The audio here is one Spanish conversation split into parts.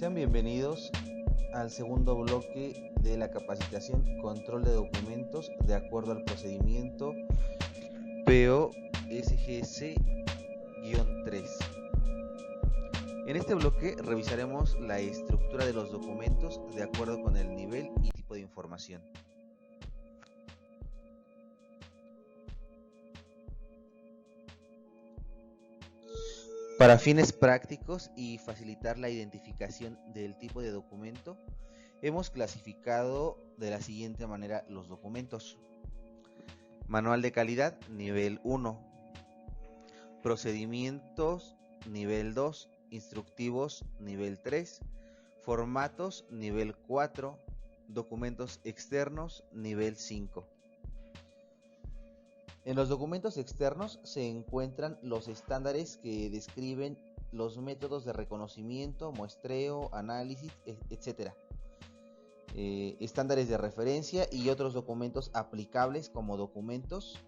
Sean bienvenidos al segundo bloque de la capacitación Control de Documentos de acuerdo al procedimiento PO SGS-3. En este bloque revisaremos la estructura de los documentos de acuerdo con el nivel y tipo de información. Para fines prácticos y facilitar la identificación del tipo de documento, hemos clasificado de la siguiente manera los documentos. Manual de calidad, nivel 1. Procedimientos, nivel 2. Instructivos, nivel 3. Formatos, nivel 4. Documentos externos, nivel 5. En los documentos externos se encuentran los estándares que describen los métodos de reconocimiento, muestreo, análisis, etc. Estándares de referencia y otros documentos aplicables como documentos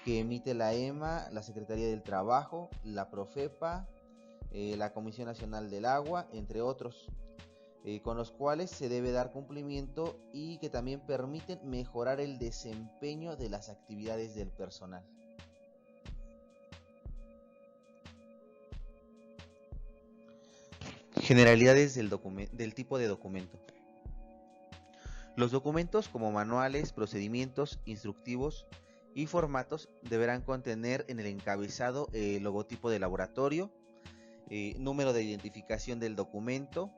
que emite la EMA, la Secretaría del Trabajo, la Profepa, la Comisión Nacional del Agua, entre otros, con los cuales se debe dar cumplimiento y que también permiten mejorar el desempeño de las actividades del personal. Generalidades del tipo de documento. Los documentos como manuales, procedimientos, instructivos y formatos deberán contener en el encabezado el logotipo de laboratorio, número de identificación del documento.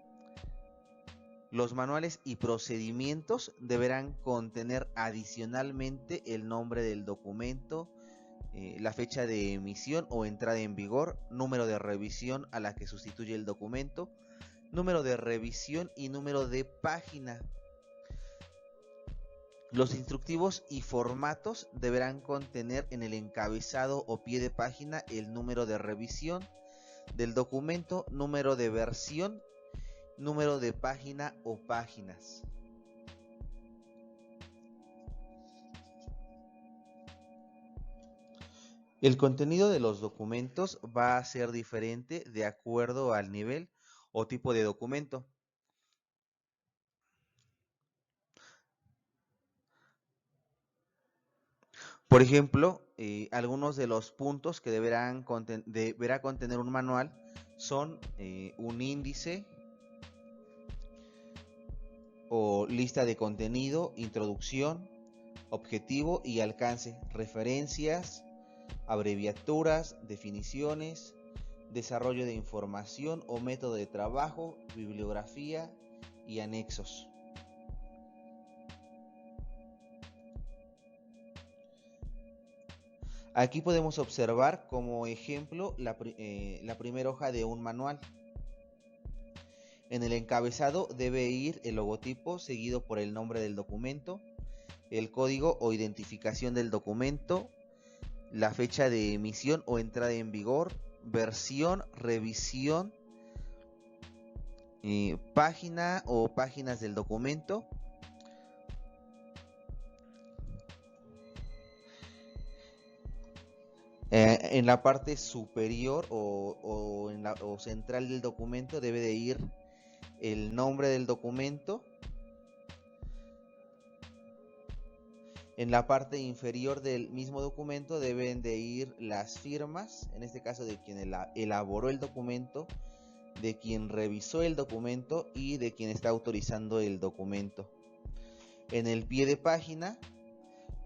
Los manuales y procedimientos deberán contener adicionalmente el nombre del documento, la fecha de emisión o entrada en vigor, número de revisión a la que sustituye el documento, número de revisión y número de página. Los instructivos y formatos deberán contener en el encabezado o pie de página el número de revisión del documento, número de versión, número de página o páginas. El contenido de los documentos va a ser diferente de acuerdo al nivel o tipo de documento. Por ejemplo, algunos de los puntos que deberá contener un manual son un índice o lista de contenido, introducción, objetivo y alcance, referencias, abreviaturas, definiciones, desarrollo de información o método de trabajo, bibliografía y anexos. Aquí podemos observar como ejemplo la primera hoja de un manual. En el encabezado debe ir el logotipo seguido por el nombre del documento, el código o identificación del documento, la fecha de emisión o entrada en vigor, versión, revisión, página o páginas del documento. En la parte superior o central del documento debe de ir el nombre del documento. En la parte inferior del mismo documento deben de ir las firmas, en este caso de quien elaboró el documento, de quien revisó el documento y de quien está autorizando el documento. En el pie de página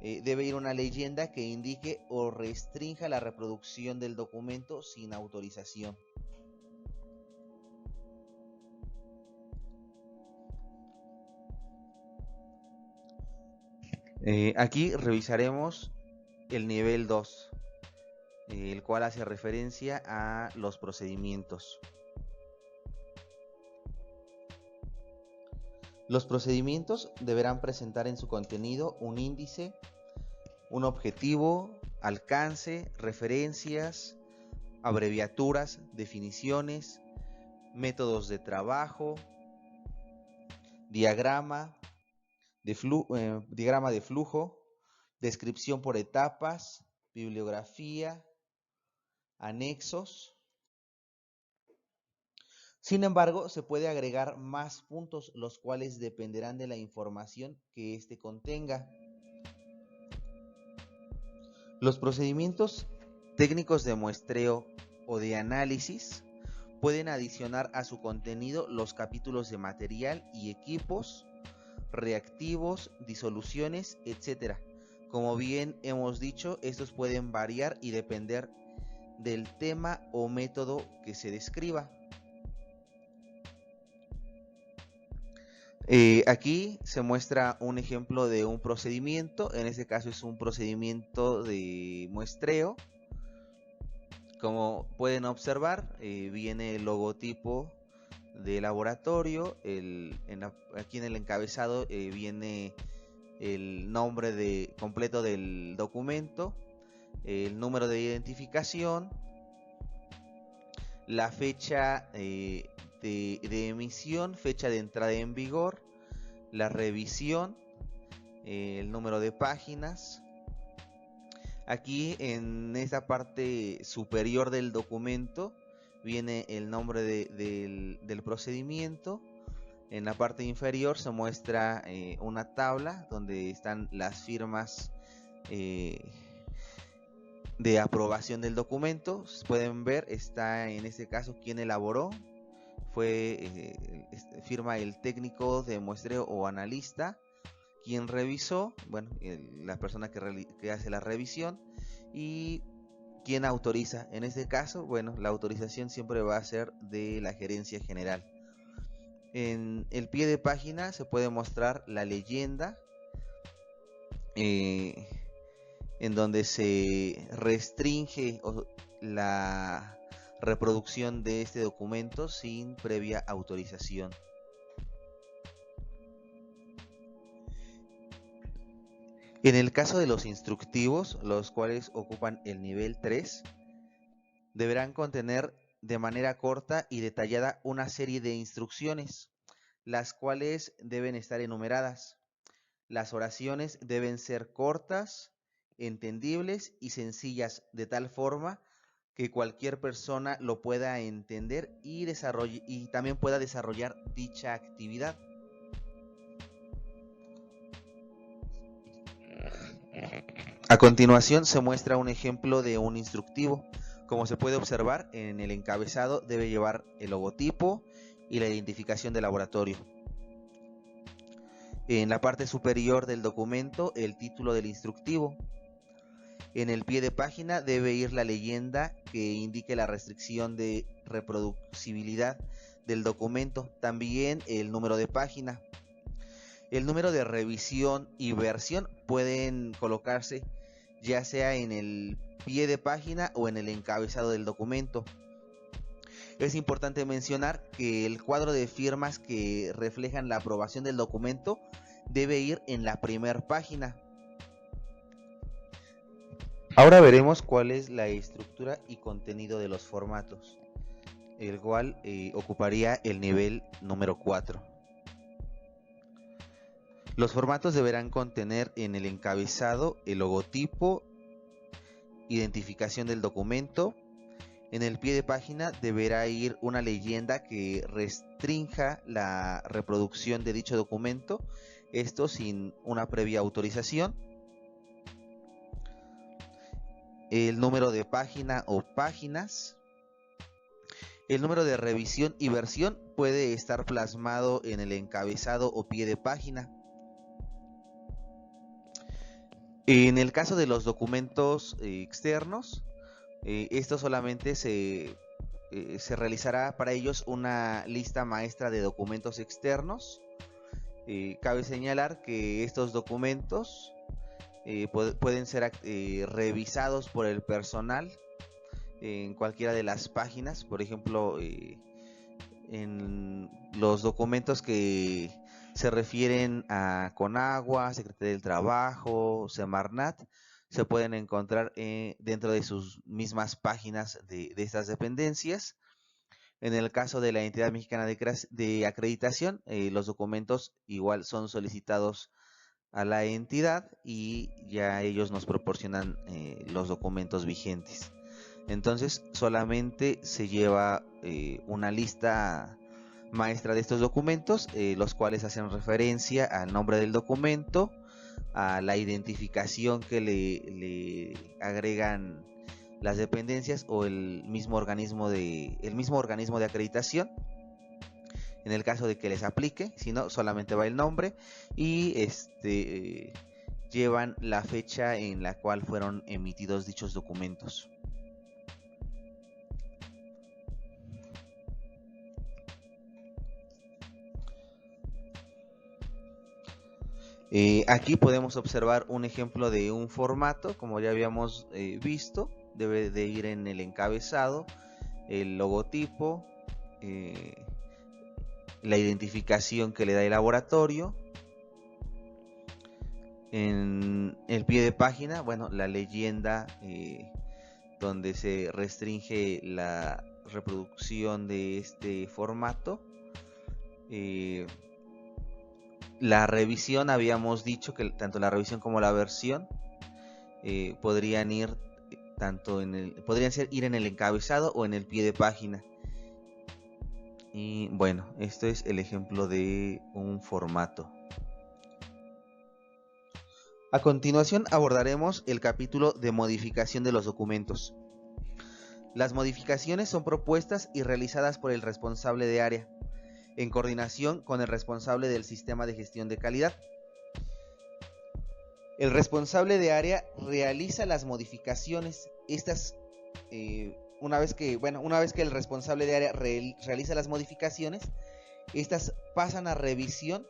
debe ir una leyenda que indique o restrinja la reproducción del documento sin autorización. Aquí revisaremos el nivel 2, el cual hace referencia a los procedimientos. Los procedimientos deberán presentar en su contenido un índice, un objetivo, alcance, referencias, abreviaturas, definiciones, métodos de trabajo, diagrama de flujo, descripción por etapas, bibliografía, anexos. Sin embargo, se puede agregar más puntos, los cuales dependerán de la información que éste contenga. Los procedimientos técnicos de muestreo o de análisis pueden adicionar a su contenido los capítulos de material y equipos, reactivos, disoluciones, etc. Como bien hemos dicho, estos pueden variar y depender del tema o método que se describa. Aquí se muestra un ejemplo de un procedimiento, en este caso es un procedimiento de muestreo. Como pueden observar, viene el logotipo de laboratorio, aquí en el encabezado viene el nombre completo del documento, el número de identificación, la fecha de emisión, fecha de entrada en vigor, la revisión, el número de páginas. Aquí en esta parte superior del documento viene el nombre del procedimiento. En la parte inferior se muestra una tabla donde están las firmas de aprobación del documento. Pueden ver, está en este caso quien elaboró, firma el técnico de muestreo o analista, quien revisó, bueno, la persona que hace la revisión, y quien autoriza. En este caso, bueno, la autorización siempre va a ser de la gerencia general. En el pie de página se puede mostrar la leyenda, en donde se restringe la reproducción de este documento sin previa autorización. En el caso de los instructivos, los cuales ocupan el nivel 3, deberán contener de manera corta y detallada una serie de instrucciones, las cuales deben estar enumeradas. Las oraciones deben ser cortas, entendibles y sencillas, de tal forma que cualquier persona lo pueda entender y también pueda desarrollar dicha actividad. A continuación se muestra un ejemplo de un instructivo. Como se puede observar, en el encabezado debe llevar el logotipo y la identificación del laboratorio. En la parte superior del documento, el título del instructivo. En el pie de página debe ir la leyenda que indique la restricción de reproducibilidad del documento, también el número de página. El número de revisión y versión pueden colocarse ya sea en el pie de página o en el encabezado del documento. Es importante mencionar que el cuadro de firmas que reflejan la aprobación del documento debe ir en la primera página. Ahora veremos cuál es la estructura y contenido de los formatos, el cual ocuparía el nivel número 4. Los formatos deberán contener en el encabezado el logotipo, identificación del documento. En el pie de página deberá ir una leyenda que restrinja la reproducción de dicho documento, esto sin una previa autorización. El número de página o páginas. El número de revisión y versión puede estar plasmado en el encabezado o pie de página. En el caso de los documentos externos, esto solamente se realizará para ellos una lista maestra de documentos externos. Cabe señalar que estos documentos pueden ser revisados por el personal en cualquiera de las páginas. Por ejemplo, en los documentos que se refieren a Conagua, Secretaría del Trabajo, Semarnat, se pueden encontrar dentro de sus mismas páginas de estas dependencias. En el caso de la Entidad Mexicana de Acreditación, los documentos igual son solicitados a la entidad y ya ellos nos proporcionan los documentos vigentes. Entonces solamente se lleva una lista maestra de estos documentos, los cuales hacen referencia al nombre del documento, a la identificación que le agregan las dependencias o el mismo organismo de acreditación, en el caso de que les aplique. Si no, solamente va el nombre y llevan la fecha en la cual fueron emitidos dichos documentos. Aquí podemos observar un ejemplo de un formato, como ya habíamos visto. Debe de ir en el encabezado, el logotipo, la identificación que le da el laboratorio, en el pie de página, bueno, la leyenda donde se restringe la reproducción de este formato. La revisión, habíamos dicho que tanto la revisión como la versión podrían ir ir en el encabezado o en el pie de página. Y bueno, esto es el ejemplo de un formato. A continuación abordaremos el capítulo de modificación de los documentos. Las modificaciones son propuestas y realizadas por el responsable de área, en coordinación con el responsable del sistema de gestión de calidad. El responsable de área realiza las modificaciones. Estas, una vez que el responsable de área realiza las modificaciones, estas pasan a revisión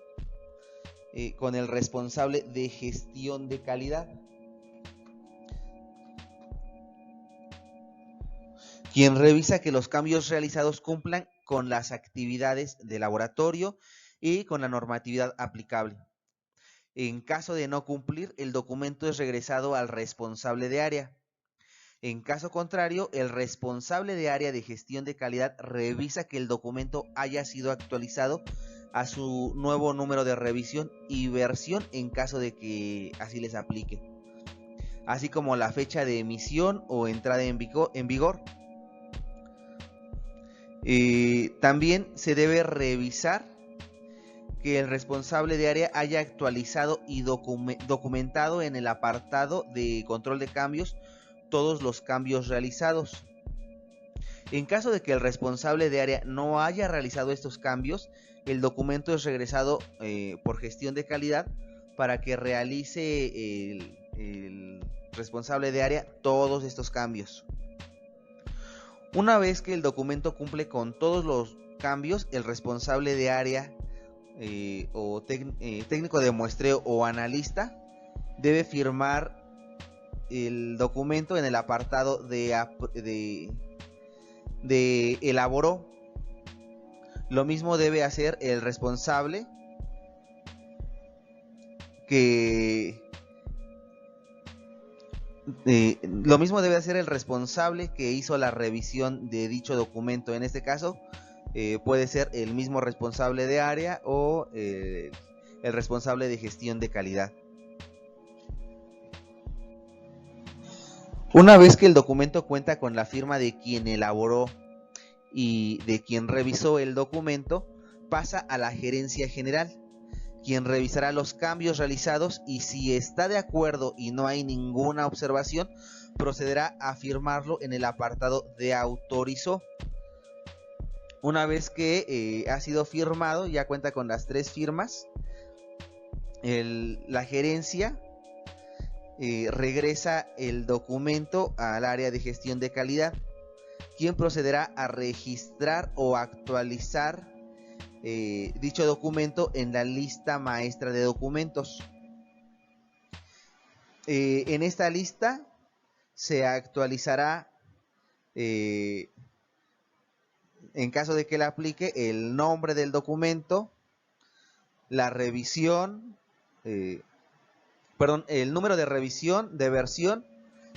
con el responsable de gestión de calidad, quien revisa que los cambios realizados cumplan con las actividades de laboratorio y con la normatividad aplicable. En caso de no cumplir, el documento es regresado al responsable de área. En caso contrario, el responsable de área de gestión de calidad revisa que el documento haya sido actualizado a su nuevo número de revisión y versión en caso de que así les aplique, así como la fecha de emisión o entrada en vigor. También se debe revisar que el responsable de área haya actualizado y documentado en el apartado de control de cambios todos los cambios realizados. En caso de que el responsable de área no haya realizado estos cambios, el documento es regresado por gestión de calidad para que realice el responsable de área todos estos cambios. Una vez que el documento cumple con todos los cambios, el responsable de área técnico de muestreo o analista debe firmar el documento en el apartado de elaboró. Lo mismo debe hacer el responsable que hizo la revisión de dicho documento. En este caso puede ser el mismo responsable de área o el responsable de gestión de calidad. Una vez que el documento cuenta con la firma de quien elaboró y de quien revisó el documento, pasa a la gerencia general, quien revisará los cambios realizados y si está de acuerdo y no hay ninguna observación, procederá a firmarlo en el apartado de autorizó. Una vez que ha sido firmado, ya cuenta con las 3 firmas, la gerencia regresa el documento al área de gestión de calidad, quien procederá a registrar o actualizar dicho documento en la lista maestra de documentos. En esta lista se actualizará, en caso de que la aplique, el nombre del documento, la revisión, el número de revisión, de versión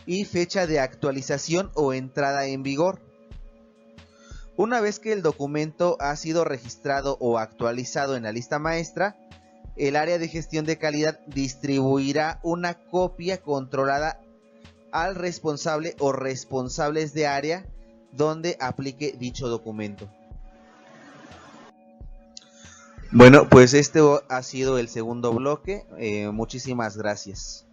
y fecha de actualización o entrada en vigor. Una vez que el documento ha sido registrado o actualizado en la lista maestra, el área de gestión de calidad distribuirá una copia controlada al responsable o responsables de área donde aplique dicho documento. Bueno, pues este ha sido el segundo bloque. Muchísimas gracias.